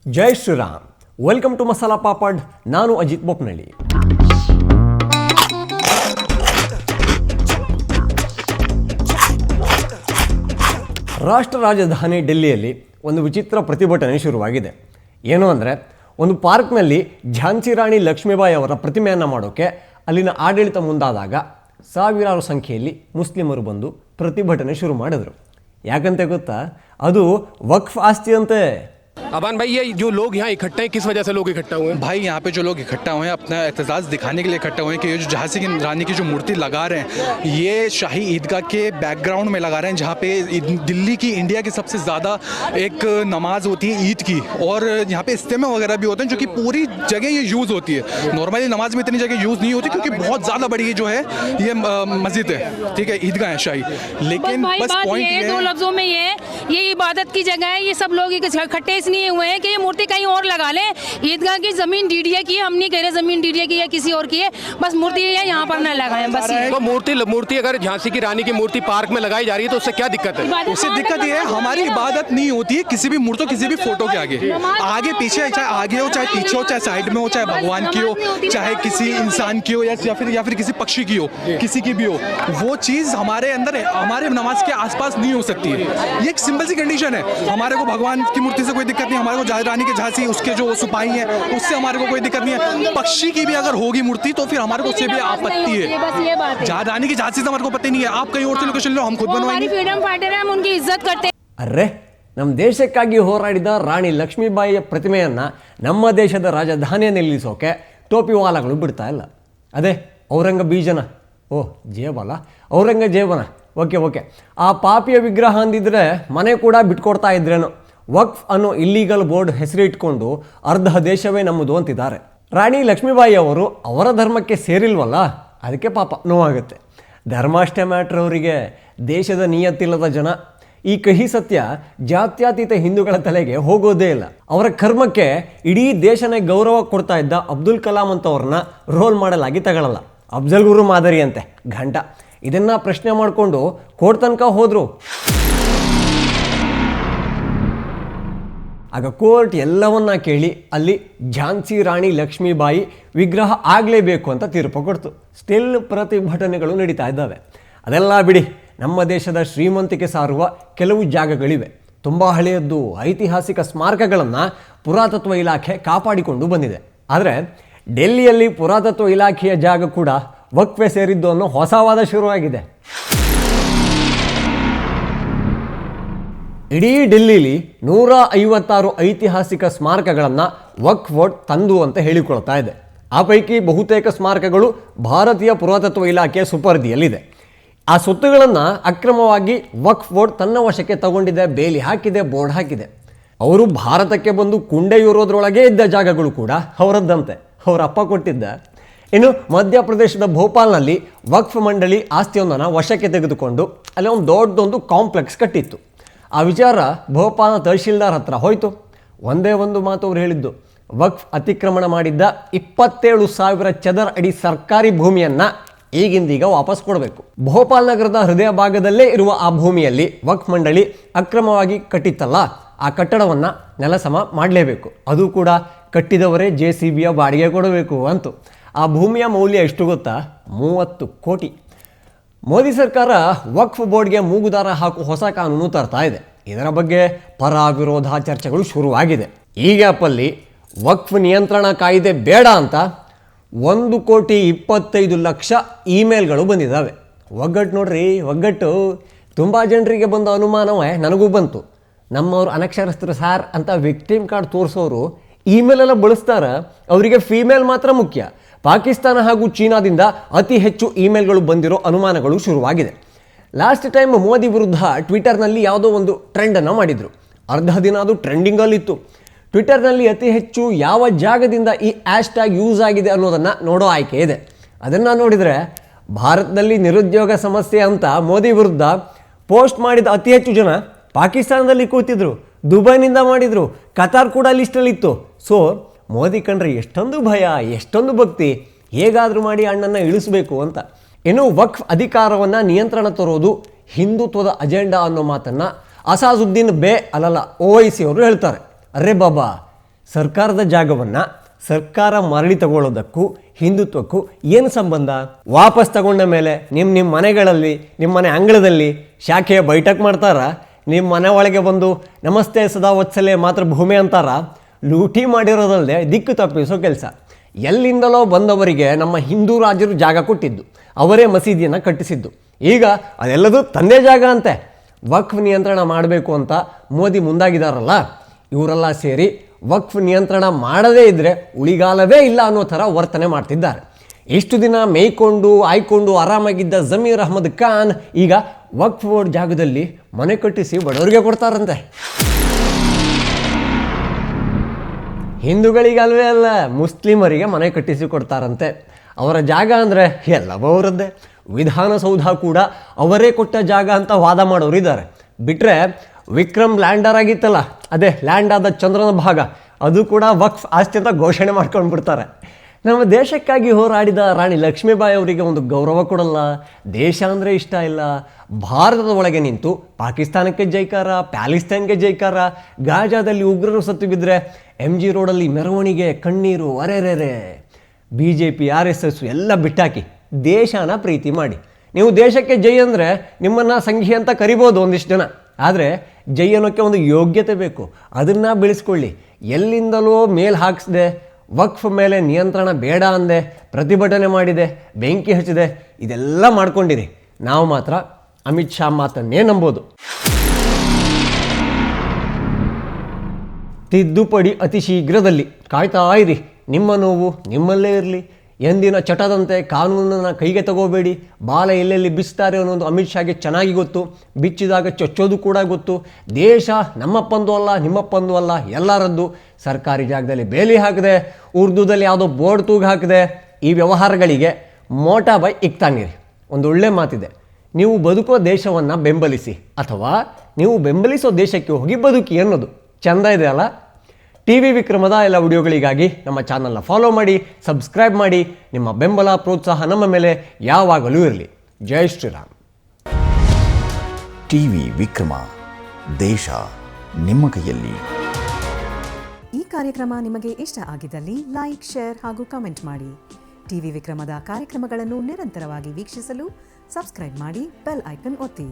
Jai Shriram. Welcome to masala papad. ನಾನು ಅಜಿತ್ ಬೋಪ್ನಳ್ಳಿ. ರಾಷ್ಟ್ರ ರಾಜಧಾನಿ ಡೆಲ್ಲಿಯಲ್ಲಿ ಒಂದು ವಿಚಿತ್ರ ಪ್ರತಿಭಟನೆ ಶುರುವಾಗಿದೆ. ಏನು ಅಂದರೆ, ಒಂದು ಪಾರ್ಕ್ನಲ್ಲಿ ಝಾನ್ಸಿ ರಾಣಿ ಲಕ್ಷ್ಮೀಬಾಯಿ ಅವರ ಪ್ರತಿಮೆಯನ್ನು ಮಾಡೋಕ್ಕೆ ಅಲ್ಲಿನ ಆಡಳಿತ ಮುಂದಾದಾಗ ಸಾವಿರಾರು ಸಂಖ್ಯೆಯಲ್ಲಿ ಮುಸ್ಲಿಮರು ಬಂದು ಪ್ರತಿಭಟನೆ ಶುರು ಮಾಡಿದ್ರು. ಯಾಕಂತೆ ಗೊತ್ತಾ? ಅದು ವಕ್ಫ್ ಆಸ್ತಿ ಅಂತೆ. अबान भाई, ये जो लोग यहाँ इकट्ठे हैं, किस वजह से लोग इकट्ठा हुए हैं? भाई यहाँ पे जो लोग इकट्ठा हुए हैं अपना एहतजाज दिखाने के लिए इकट्ठा हुए हैं कि ये जो झांसी की रानी की जो मूर्ति लगा रहे हैं ये शाही ईदगाह के बैकग्राउंड में लगा रहे हैं, जहाँ पे दिल्ली की इंडिया की सबसे ज़्यादा एक नमाज होती है ईद की, और यहाँ पे इज्तिमा वगैरह भी होते हैं जो कि पूरी जगह ये यूज़ होती है. नॉर्मली नमाज में इतनी जगह यूज़ नहीं होती क्योंकि बहुत ज़्यादा बड़ी जो है ये मस्जिद है, ठीक है, ईदगाह है शाही. लेकिन बस पॉइंट ये दो लफ्जों में ये इबादत की जगह है. ये सब लोग इकट्ठे इसलिए हुए हैं कि ये मूर्ति कहीं और लगा लें. ईदगाह की जमीन डीडीए की है, हम नहीं कह रहे जमीन डीडीए की है किसी और की है, बस मूर्ति है यहाँ पर न लगाएं बस. तो मूर्ति अगर झांसी की रानी की मूर्ति पार्क में लगाई जा रही है तो उससे क्या दिक्कत है? उससे दिक्कत ये है हमारी इबादत नहीं होती है किसी भी मूर्ति, किसी भी फोटो के आगे पीछे, चाहे आगे हो चाहे पीछे हो, चाहे साइड में हो, चाहे भगवान की हो, चाहे किसी इंसान की हो, या फिर किसी पक्षी की हो, किसी की भी हो, वो चीज़ हमारे अंदर हमारे नमाज के आसपास नहीं हो सकती है. ये एक सिंपल सी कंडीशन है. हमारे को भगवान की मूर्ति से कोई दिक्कत नहीं, हमारे को रानी के झांसी उसके जो सिपाही हैं उससे हमारे को कोई दिक्कत नहीं है. पक्षी की भी अगर होगी मूर्ति तो फिर हमारे को उससे भी आपत्ति है. जहाँ रानी की झांसी से हमारे को पत्ती नहीं है. आप कहीं और से लोकेशन लो, हम खुद बनवाएंगे. फ्रीडम फाइटर है, हम उनकी इज्जत करते हैं. ಅರ್ರೆ, ನಮ್ಮ ದೇಶಕ್ಕಾಗಿ ಹೋರಾಡಿದ ರಾಣಿ ಲಕ್ಷ್ಮೀಬಾಯಿಯ ಪ್ರತಿಮೆಯನ್ನು ನಮ್ಮ ದೇಶದ ರಾಜಧಾನಿಯನ್ನು ನಿಲ್ಲಿಸೋಕೆ ಟೋಪಿವಾಲಾಗಳು ಬಿಡ್ತಾ ಇಲ್ಲ. ಅದೇ ಔರಂಗಬೀಜನ ಜೇಬಲ್ಲ, ಔರಂಗಜೇಬನ. ಓಕೆ, ಆ ಪಾಪಿಯ ವಿಗ್ರಹ ಅಂದಿದ್ರೆ ಮನೆ ಕೂಡ ಬಿಟ್ಕೊಡ್ತಾ ಇದ್ರೇನು. ವಕ್ಫ್ ಅನ್ನೋ ಇಲ್ಲೀಗಲ್ ಬೋರ್ಡ್ ಹೆಸರಿಟ್ಕೊಂಡು ಅರ್ಧ ದೇಶವೇ ನಮ್ಮದು ಅಂತಿದ್ದಾರೆ. ರಾಣಿ ಲಕ್ಷ್ಮೀಬಾಯಿ ಅವರು ಅವರ ಧರ್ಮಕ್ಕೆ ಸೇರಿಲ್ವಲ್ಲ, ಅದಕ್ಕೆ ಪಾಪ ನೋವಾಗುತ್ತೆ. ಧರ್ಮ ಅಷ್ಟೇ ಮ್ಯಾಟ್ರ್ ಅವರಿಗೆ, ದೇಶದ ನಿಯತ್ತಿಲ್ಲದ ಜನ. ಈ ಕಹಿ ಸತ್ಯ ಜಾತ್ಯತೀತ ಹಿಂದೂಗಳ ತಲೆಗೆ ಹೋಗೋದೇ ಇಲ್ಲ. ಅವರ ಕರ್ಮಕ್ಕೆ ಇಡೀ ದೇಶನೇ ಗೌರವ ಕೊಡ್ತಾ ಇದ್ದ ಅಬ್ದುಲ್ ಕಲಾಂ ಅಂತವ್ರನ್ನ ರೋಲ್ ಮಾಡೆಲ್ ಆಗಿ ತಗೊಳ್ಳಲ್ಲ. ಅಫ್ಜಲ್ ಗುರು ಮಾದರಿ ಅಂತೆ ಘಂಟ. ಇದನ್ನು ಪ್ರಶ್ನೆ ಮಾಡಿಕೊಂಡು ಕೋರ್ಟ್ ತನಕ ಹೋದರು. ಆಗ ಕೋರ್ಟ್ ಎಲ್ಲವನ್ನ ಕೇಳಿ ಅಲ್ಲಿ ಝಾನ್ಸಿ ರಾಣಿ ಲಕ್ಷ್ಮೀಬಾಯಿ ವಿಗ್ರಹ ಆಗಲೇಬೇಕು ಅಂತ ತೀರ್ಪು ಕೊಡ್ತು. ಸ್ಟಿಲ್ ಪ್ರತಿಭಟನೆಗಳು ನಡೀತಾ ಇದ್ದಾವೆ. ಅದೆಲ್ಲ ಬಿಡಿ, ನಮ್ಮ ದೇಶದ ಶ್ರೀಮಂತಿಕೆ ಸಾರುವ ಕೆಲವು ಜಾಗಗಳಿವೆ. ತುಂಬ ಹಳೆಯದ್ದು ಐತಿಹಾಸಿಕ ಸ್ಮಾರಕಗಳನ್ನು ಪುರಾತತ್ವ ಇಲಾಖೆ ಕಾಪಾಡಿಕೊಂಡು ಬಂದಿದೆ. ಆದರೆ ಡೆಲ್ಲಿಯಲ್ಲಿ ಪುರಾತತ್ವ ಇಲಾಖೆಯ ಜಾಗ ಕೂಡ ವಕ್ಫೆ ಸೇರಿದ್ದು ಅನ್ನೋ ಹೊಸ ವಾದ ಶುರುವಾಗಿದೆ. ಇಡೀ ಡೆಲ್ಲಿಲಿ 156 ಐತಿಹಾಸಿಕ ಸ್ಮಾರಕಗಳನ್ನು ವಕ್ಫ್ ಬೋರ್ಡ್ ತಂದು ಅಂತ ಹೇಳಿಕೊಳ್ತಾ ಇದೆ. ಆ ಪೈಕಿ ಬಹುತೇಕ ಸ್ಮಾರಕಗಳು ಭಾರತೀಯ ಪುರಾತತ್ವ ಇಲಾಖೆಯ ಸುಪರ್ದಿಯಲ್ಲಿದೆ. ಆ ಸ್ವತ್ತುಗಳನ್ನು ಅಕ್ರಮವಾಗಿ ವಕ್ಫ್ ಬೋರ್ಡ್ ತನ್ನ ವಶಕ್ಕೆ ತಗೊಂಡಿದೆ, ಬೇಲಿ ಹಾಕಿದೆ, ಬೋರ್ಡ್ ಹಾಕಿದೆ. ಅವರು ಭಾರತಕ್ಕೆ ಬಂದು ಕುಂಡೆಯೂರೋದ್ರೊಳಗೆ ಇದ್ದ ಜಾಗಗಳು ಕೂಡ ಅವರದ್ದಂತೆ, ಅವರ ಅಪ್ಪ ಕೊಟ್ಟಿದ್ದ. ಇನ್ನು ಮಧ್ಯಪ್ರದೇಶದ ಭೋಪಾಲ್ನಲ್ಲಿ ವಕ್ಫ್ ಮಂಡಳಿ ಆಸ್ತಿಯೊಂದನ್ನು ವಶಕ್ಕೆ ತೆಗೆದುಕೊಂಡು ಅಲ್ಲಿ ಒಂದು ದೊಡ್ಡದೊಂದು ಕಾಂಪ್ಲೆಕ್ಸ್ ಕಟ್ಟಿತ್ತು. ಆ ವಿಚಾರ ಭೋಪಾಲ್ನ ತಹಶೀಲ್ದಾರ್ ಹತ್ರ ಹೋಯಿತು. ಒಂದೇ ಒಂದು ಮಾತು ಅವ್ರು ಹೇಳಿದ್ದು, ವಕ್ಫ್ ಅತಿಕ್ರಮಣ ಮಾಡಿದ್ದ 27,000 ಚದರ ಅಡಿ ಸರ್ಕಾರಿ ಭೂಮಿಯನ್ನು ಈಗಿಂದೀಗ ವಾಪಸ್ ಕೊಡಬೇಕು. ಭೋಪಾಲ್ ನಗರದ ಹೃದಯ ಭಾಗದಲ್ಲೇ ಇರುವ ಆ ಭೂಮಿಯಲ್ಲಿ ವಕ್ಫ್ ಮಂಡಳಿ ಅಕ್ರಮವಾಗಿ ಕಟ್ಟಿತ್ತಲ್ಲ, ಆ ಕಟ್ಟಡವನ್ನು ನೆಲಸಮ ಮಾಡಲೇಬೇಕು. ಅದು ಕೂಡ ಕಟ್ಟಿದವರೇ JCBಯ ಬಾಡಿಗೆ ಕೊಡಬೇಕು ಅಂತು. ಆ ಭೂಮಿಯ ಮೌಲ್ಯ ಎಷ್ಟು ಗೊತ್ತಾ? 30 ಕೋಟಿ. ಮೋದಿ ಸರ್ಕಾರ ವಕ್ಫ್ ಬೋರ್ಡ್ಗೆ ಮೂಗುದಾರ ಹಾಕುವ ಹೊಸ ಕಾನೂನು ತರ್ತಾ ಇದೆ. ಇದರ ಬಗ್ಗೆ ಪರ ವಿರೋಧ ಚರ್ಚೆಗಳು ಶುರುವಾಗಿದೆ. ಈ ಗ್ಯಾಪಲ್ಲಿ ವಕ್ಫ್ ನಿಯಂತ್ರಣ ಕಾಯ್ದೆ ಬೇಡ ಅಂತ 1,25,00,000 ಇಮೇಲ್ಗಳು ಬಂದಿದ್ದಾವೆ. ಒಗ್ಗಟ್ಟು ನೋಡ್ರಿ, ಒಗ್ಗಟ್ಟು. ತುಂಬ ಜನರಿಗೆ ಬಂದ ಅನುಮಾನವೇ ನನಗೂ ಬಂತು. ನಮ್ಮವರು ಅನಕ್ಷರಸ್ಥರು ಸಾರ್ ಅಂತ ವಿಕ್ಟಿಮ್ ಕಾರ್ಡ್ ತೋರಿಸೋರು ಇಮೇಲೆಲ್ಲ ಬಳಸ್ತಾರೆ, ಅವರಿಗೆ ಫೀಮೇಲ್ ಮಾತ್ರ ಮುಖ್ಯ. ಪಾಕಿಸ್ತಾನ ಹಾಗೂ ಚೀನಾದಿಂದ ಅತಿ ಹೆಚ್ಚು ಇಮೇಲ್ಗಳು ಬಂದಿರೋ ಅನುಮಾನಗಳು ಶುರುವಾಗಿದೆ. ಲಾಸ್ಟ್ ಟೈಮ್ ಮೋದಿ ವಿರುದ್ಧ ಟ್ವಿಟರ್ನಲ್ಲಿ ಯಾವುದೋ ಒಂದು ಟ್ರೆಂಡನ್ನು ಮಾಡಿದರು. ಅರ್ಧ ದಿನ ಅದು ಟ್ರೆಂಡಿಂಗಲ್ಲಿತ್ತು. ಟ್ವಿಟರ್ನಲ್ಲಿ ಅತಿ ಹೆಚ್ಚು ಯಾವ ಜಾಗದಿಂದ ಈ ಹ್ಯಾಶ್ಟ್ಯಾಗ್ ಯೂಸ್ ಆಗಿದೆ ಅನ್ನೋದನ್ನು ನೋಡೋ ಆಯ್ಕೆ ಇದೆ. ಅದನ್ನು ನೋಡಿದರೆ ಭಾರತದಲ್ಲಿ ನಿರುದ್ಯೋಗ ಸಮಸ್ಯೆ ಅಂತ ಮೋದಿ ವಿರುದ್ಧ ಪೋಸ್ಟ್ ಮಾಡಿದ ಅತಿ ಹೆಚ್ಚು ಜನ ಪಾಕಿಸ್ತಾನದಲ್ಲಿ ಕೂತಿದ್ರು, ದುಬೈನಿಂದ ಮಾಡಿದರು, ಕತಾರ್ ಕೂಡ ಲಿಸ್ಟಲ್ಲಿತ್ತು. ಸೊ ಮೋದಿ ಕಂಡ್ರೆ ಎಷ್ಟೊಂದು ಭಯ, ಎಷ್ಟೊಂದು ಭಕ್ತಿ, ಹೇಗಾದರೂ ಮಾಡಿ ಅಣ್ಣನ್ನು ಇಳಿಸಬೇಕು ಅಂತ. ಇನ್ನು ವಕ್ಫ್ ಅಧಿಕಾರವನ್ನು ನಿಯಂತ್ರಣ ತರೋದು ಹಿಂದುತ್ವದ ಅಜೆಂಡಾ ಅನ್ನೋ ಮಾತನ್ನು ಅಸಾದುದ್ದೀನ್ ಓವೈಸಿ ಅವರು ಹೇಳ್ತಾರೆ. ಅರೆ ಬಾಬಾ, ಸರ್ಕಾರದ ಜಾಗವನ್ನು ಸರ್ಕಾರ ಮರಳಿ ತಗೊಳ್ಳೋದಕ್ಕೂ ಹಿಂದುತ್ವಕ್ಕೂ ಏನು ಸಂಬಂಧ? ವಾಪಸ್ ತಗೊಂಡ ಮೇಲೆ ನಿಮ್ಮ ಮನೆಗಳಲ್ಲಿ, ನಿಮ್ಮ ಮನೆ ಅಂಗಳದಲ್ಲಿ ಶಾಖೆಯ ಬೈಠಕ್ ಮಾಡ್ತಾರ? ನಿಮ್ಮ ಮನೆ ಒಳಗೆ ಬಂದು ನಮಸ್ತೆ ಸದಾ ವತ್ಸಲೆ ಮಾತೃಭೂಮಿ ಅಂತಾರ? ಲೂಟಿ ಮಾಡಿರೋದಲ್ಲದೆ ದಿಕ್ಕು ತಪ್ಪಿಸೋ ಕೆಲಸ. ಎಲ್ಲಿಂದಲೋ ಬಂದವರಿಗೆ ನಮ್ಮ ಹಿಂದೂ ರಾಜರು ಜಾಗ ಕೊಟ್ಟಿದ್ದು, ಅವರೇ ಮಸೀದಿಯನ್ನು ಕಟ್ಟಿಸಿದ್ದು. ಈಗ ಅದೆಲ್ಲದೂ ತಂದೆ ಜಾಗ ಅಂತೆ. ವಕ್ಫ್ ನಿಯಂತ್ರಣ ಮಾಡಬೇಕು ಅಂತ ಮೋದಿ ಮುಂದಾಗಿದ್ದಾರಲ್ಲ, ಇವರೆಲ್ಲ ಸೇರಿ ವಕ್ಫ್ ನಿಯಂತ್ರಣ ಮಾಡದೇ ಇದ್ದರೆ ಉಳಿಗಾಲವೇ ಇಲ್ಲ ಅನ್ನೋ ಥರ ವರ್ತನೆ ಮಾಡ್ತಿದ್ದಾರೆ. ಇಷ್ಟು ದಿನ ಮೇಯ್ಕೊಂಡು ಆಯ್ಕೊಂಡು ಆರಾಮಾಗಿದ್ದ ಜಮೀರ್ ಅಹ್ಮದ್ ಖಾನ್ ಈಗ ವಕ್ಫ್ ಬೋರ್ಡ್ ಜಾಗದಲ್ಲಿ ಮನೆ ಕಟ್ಟಿಸಿ ಬಡವರಿಗೆ ಕೊಡ್ತಾರಂತೆ. ಹಿಂದೂಗಳಿಗಲ್ವೇ ಅಲ್ಲ, ಮುಸ್ಲಿಮರಿಗೆ ಮನೆ ಕಟ್ಟಿಸಿ ಕೊಡ್ತಾರಂತೆ. ಅವರ ಜಾಗ ಅಂದರೆ ಎಲ್ಲವೂ ಅವರದ್ದೇ. ವಿಧಾನಸೌಧ ಕೂಡ ಅವರೇ ಕೊಟ್ಟ ಜಾಗ ಅಂತ ವಾದ ಮಾಡೋರು ಇದ್ದಾರೆ. ಬಿಟ್ಟರೆ ವಿಕ್ರಮ್ ಲ್ಯಾಂಡರ್ ಆಗಿತ್ತಲ್ಲ, ಅದೇ ಲ್ಯಾಂಡ್ ಆದ ಚಂದ್ರನ ಭಾಗ, ಅದು ಕೂಡ ವಕ್ಫ್ ಆಸ್ತಿ ಅಂತ ಘೋಷಣೆ ಮಾಡ್ಕೊಂಡು ಬಿಡ್ತಾರೆ. ನಮ್ಮ ದೇಶಕ್ಕಾಗಿ ಹೋರಾಡಿದ ರಾಣಿ ಲಕ್ಷ್ಮೀಬಾಯಿ ಅವರಿಗೆ ಒಂದು ಗೌರವ ಕೊಡಲ್ಲ. ದೇಶ ಅಂದರೆ ಇಷ್ಟ ಇಲ್ಲ. ಭಾರತದ ಒಳಗೆ ನಿಂತು ಪಾಕಿಸ್ತಾನಕ್ಕೆ ಜೈಕಾರ, ಪ್ಯಾಲಿಸ್ತಾನ್ಗೆ ಜೈಕಾರ, ಗಾಜಾದಲ್ಲಿ ಉಗ್ರರು ಸತ್ತು ಬಿದ್ದರೆ MG ರೋಡಲ್ಲಿ ಮೆರವಣಿಗೆ, ಕಣ್ಣೀರು, ಅರೆರೆರೆ. BJP RSS ಎಲ್ಲ ಬಿಟ್ಟಾಕಿ ದೇಶನ ಪ್ರೀತಿ ಮಾಡಿ. ನೀವು ದೇಶಕ್ಕೆ ಜೈ ಅಂದರೆ ನಿಮ್ಮನ್ನು ಸಂಘಿ ಅಂತ ಕರಿಬೋದು ಒಂದಿಷ್ಟು ಜನ, ಆದರೆ ಜೈ ಅನ್ನೋಕ್ಕೆ ಒಂದು ಯೋಗ್ಯತೆ ಬೇಕು. ಅದನ್ನು ಬೆಳೆಸ್ಕೊಳ್ಳಿ. ಎಲ್ಲಿಂದಲೋ ಮೇಲ್ ಹಾಕಿಸ್ದೆ, ವಕ್ಫ್ ಮೇಲೆ ನಿಯಂತ್ರಣ ಬೇಡ ಅಂದೆ, ಪ್ರತಿಭಟನೆ ಮಾಡಿದೆ, ಬೆಂಕಿ ಹಚ್ಚಿದೆ, ಇದೆಲ್ಲ ಮಾಡ್ಕೊಂಡಿರಿ. ನಾವು ಮಾತ್ರ ಅಮಿತ್ ಶಾ ಮಾತನ್ನೇ ನಂಬೋದು. ತಿದ್ದುಪಡಿ ಅತಿ ಶೀಘ್ರದಲ್ಲಿ. ಕಾಯ್ತಾ ಇರಿ. ನಿಮ್ಮ ನೋವು ನಿಮ್ಮಲ್ಲೇ ಇರಲಿ. ಎಂದಿನ ಚಟದಂತೆ ಕಾನೂನನ್ನು ಕೈಗೆ ತಗೋಬೇಡಿ. ಬಾಲ ಎಲ್ಲೆಲ್ಲಿ ಬಿಚ್ತಾರೆ ಅನ್ನೋದು ಅಮಿತ್ ಶಾಗೆ ಚೆನ್ನಾಗಿ ಗೊತ್ತು. ಬಿಚ್ಚಿದಾಗ ಚೊಚ್ಚೋದು ಕೂಡ ಗೊತ್ತು. ದೇಶ ನಮ್ಮಪ್ಪಂದು ಅಲ್ಲ, ನಿಮ್ಮಪ್ಪಂದು ಅಲ್ಲ, ಎಲ್ಲರದ್ದು. ಸರ್ಕಾರಿ ಜಾಗದಲ್ಲಿ ಬೇಲಿ ಹಾಕಿದೆ, ಉರ್ದುದಲ್ಲಿ ಯಾವುದೋ ಬೋರ್ಡ್ ತೂಗು ಹಾಕಿದೆ. ಈ ವ್ಯವಹಾರಗಳಿಗೆ ಮೋಟಾ ಬೈ ಇಕ್ತಾನಿರಿ. ಒಂದು ಒಳ್ಳೆ ಮಾತಿದೆ, ನೀವು ಬದುಕೋ ದೇಶವನ್ನು ಬೆಂಬಲಿಸಿ, ಅಥವಾ ನೀವು ಬೆಂಬಲಿಸೋ ದೇಶಕ್ಕೆ ಹೋಗಿ ಬದುಕಿ ಅನ್ನೋದು. ಚೆಂದ ಇದೆ ಅಲ್ಲ? TV ವಿಕ್ರಮದ ಎಲ್ಲ ವಿಡಿಯೋಗಳಿಗಾಗಿ ನಮ್ಮ ಚಾನಲ್ನ ಫಾಲೋ ಮಾಡಿ, ಸಬ್ಸ್ಕ್ರೈಬ್ ಮಾಡಿ. ನಿಮ್ಮ ಬೆಂಬಲ ಪ್ರೋತ್ಸಾಹ ನಮ್ಮ ಮೇಲೆ ಯಾವಾಗಲೂ ಇರಲಿ. ಜೈ ಶ್ರೀರಾಮ್. TV ವಿಕ್ರಮ, ದೇಶ ನಿಮ್ಮ ಕೈಯಲ್ಲಿ. ಈ ಕಾರ್ಯಕ್ರಮ ನಿಮಗೆ ಇಷ್ಟ ಆಗಿದ್ದಲ್ಲಿ ಲೈಕ್, ಶೇರ್ ಹಾಗೂ ಕಮೆಂಟ್ ಮಾಡಿ. TV ವಿಕ್ರಮದ ಕಾರ್ಯಕ್ರಮಗಳನ್ನು ನಿರಂತರವಾಗಿ ವೀಕ್ಷಿಸಲು ಸಬ್ಸ್ಕ್ರೈಬ್ ಮಾಡಿ, ಬೆಲ್ ಐಕನ್ ಒತ್ತಿ.